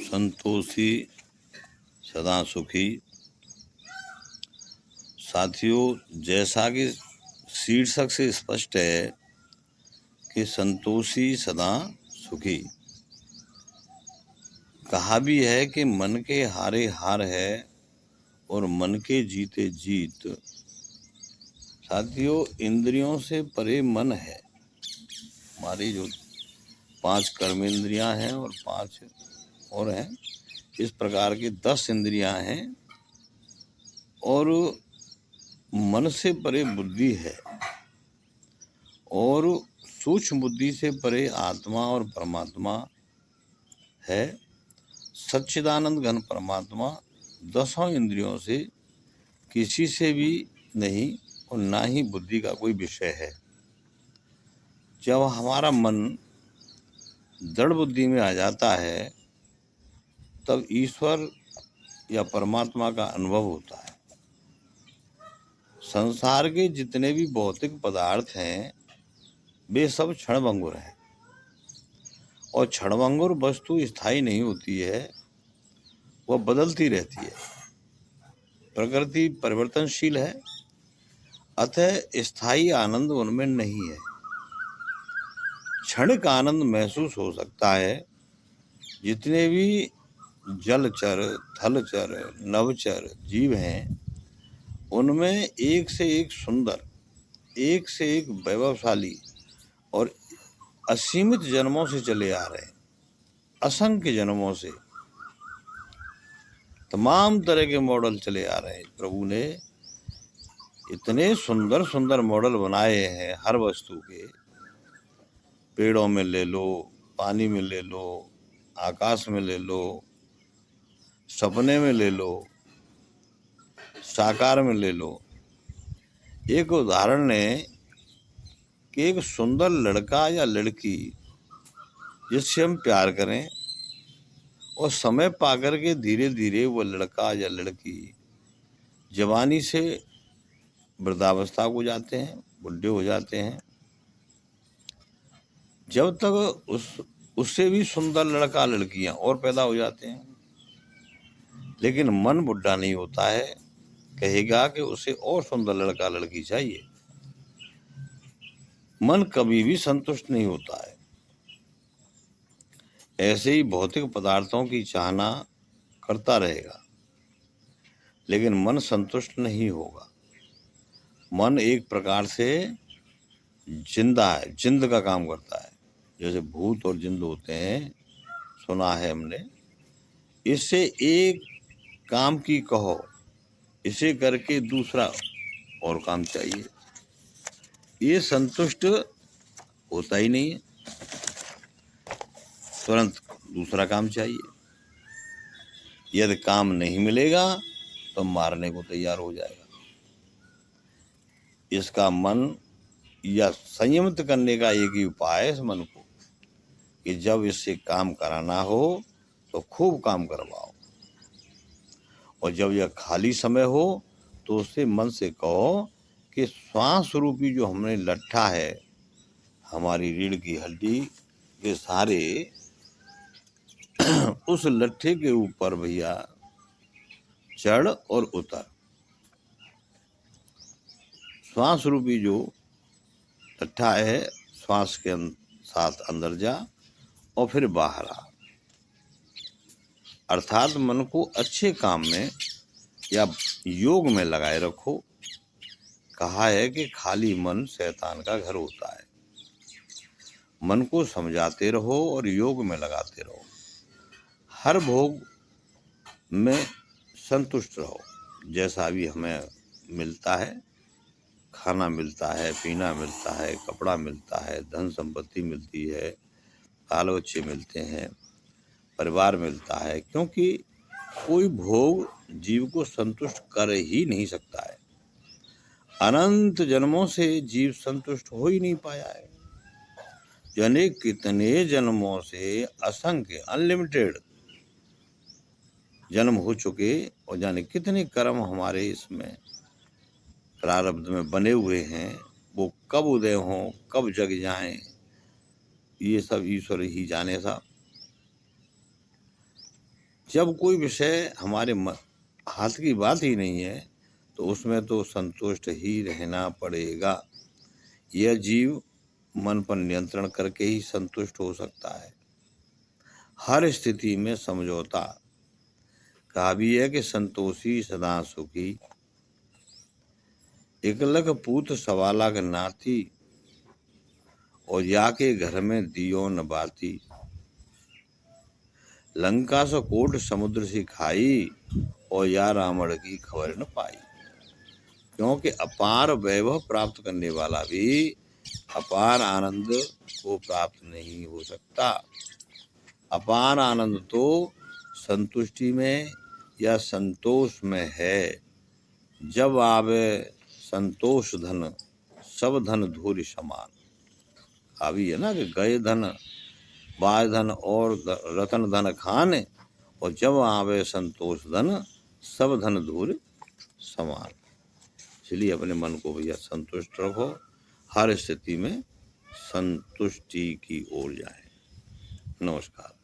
संतोषी सदा सुखी। साथियों, जैसा कि शीर्षक से स्पष्ट है कि संतोषी सदा सुखी। कहा भी है कि मन के हारे हार है और मन के जीते जीत। साथियों, इंद्रियों से परे मन है। हमारी जो 5 कर्मेंद्रियां हैं और 5 और हैं, इस प्रकार की 10 इंद्रियां हैं और मन से परे बुद्धि है और सूक्ष्म बुद्धि से परे आत्मा और परमात्मा है। सच्चिदानंद घन परमात्मा 10 इंद्रियों से किसी से भी नहीं और ना ही बुद्धि का कोई विषय है। जब हमारा मन दृढ़ बुद्धि में आ जाता है तब ईश्वर या परमात्मा का अनुभव होता है। संसार के जितने भी भौतिक पदार्थ हैं वे सब क्षणभंगुर हैं और क्षणभंगुर वस्तु स्थायी नहीं होती है, वह बदलती रहती है। प्रकृति परिवर्तनशील है, अतः स्थायी आनंद उनमें नहीं है। क्षणिक आनंद महसूस हो सकता है। जितने भी जलचर, थलचर, नवचर जीव हैं उनमें एक से एक सुंदर, एक से एक वैभवशाली और असीमित जन्मों से चले आ रहे हैं। असंख्य जन्मों से तमाम तरह के मॉडल चले आ रहे हैं। प्रभु ने इतने सुंदर सुंदर मॉडल बनाए हैं हर वस्तु के। पेड़ों में ले लो, पानी में ले लो, आकाश में ले लो, सपने में ले लो, साकार में ले लो। एक उदाहरण है कि एक सुंदर लड़का या लड़की जिससे हम प्यार करें और समय पाकर के धीरे धीरे वो लड़का या लड़की जवानी से वृद्धावस्था को जाते हैं, बुढ़े हो जाते हैं। जब तक उससे भी सुंदर लड़का लड़कियां और पैदा हो जाते हैं, लेकिन मन बुढ़ा नहीं होता है। कहेगा कि उसे और सुंदर लड़का लड़की चाहिए। मन कभी भी संतुष्ट नहीं होता है। ऐसे ही भौतिक पदार्थों की चाहना करता रहेगा, लेकिन मन संतुष्ट नहीं होगा। मन एक प्रकार से जिंदा है, जिंद का काम करता है। जैसे भूत और जिंद होते हैं, सुना है हमने। इससे एक काम की कहो, इसे करके दूसरा और काम चाहिए। ये संतुष्ट होता ही नहीं है, तुरंत दूसरा काम चाहिए। यदि काम नहीं मिलेगा तो मारने को तैयार हो जाएगा। इसका मन या संयमित करने का एक ही उपाय है इस मन को कि जब इससे काम कराना हो तो खूब काम करवाओ, और जब यह खाली समय हो तो उससे मन से कहो कि श्वास रूपी जो हमने लट्ठा है, हमारी रीढ़ की हड्डी के सहारे उस लट्ठे के ऊपर भैया चढ़ और उतर। श्वास रूपी जो लट्ठा है, श्वास के साथ अंदर जा और फिर बाहर आ। अर्थात मन को अच्छे काम में या योग में लगाए रखो। कहा है कि खाली मन शैतान का घर होता है। मन को समझाते रहो और योग में लगाते रहो। हर भोग में संतुष्ट रहो। जैसा भी हमें मिलता है, खाना मिलता है, पीना मिलता है, कपड़ा मिलता है, धन संपत्ति मिलती है, बाल बच्चे मिलते हैं, परिवार मिलता है, क्योंकि कोई भोग जीव को संतुष्ट कर ही नहीं सकता है। अनंत जन्मों से जीव संतुष्ट हो ही नहीं पाया है। जाने कितने जन्मों से, असंख्य अनलिमिटेड जन्म हो चुके, और जाने कितने कर्म हमारे इसमें प्रारब्ध में बने हुए हैं। वो कब उदय हों, कब जग जाएं, ये सब ईश्वर ही जाने। सा जब कोई विषय हमारे हाथ की बात ही नहीं है तो उसमें तो संतुष्ट ही रहना पड़ेगा। यह जीव मन पर नियंत्रण करके ही संतुष्ट हो सकता है। हर स्थिति में समझौता। कहा भी है कि संतोषी सदा सुखी, एकलख पूत सवाला के नाती, और जाके घर में दियो न बाती। लंका से कोट समुद्र से खाई, और या रावण की खबर न पाई। क्योंकि अपार वैभव प्राप्त करने वाला भी अपार आनंद को प्राप्त नहीं हो सकता। अपार आनंद तो संतुष्टि में या संतोष में है। जब आवे संतोष धन, सब धन धूरि समान। अभी है ना कि गए धन, बाज धन और रतन धन खाने, और जब आवे संतोष धन, सब धन धूरि समान। इसलिए अपने मन को भैया संतुष्ट रखो, हर स्थिति में संतुष्टि की ओर जाए। नमस्कार।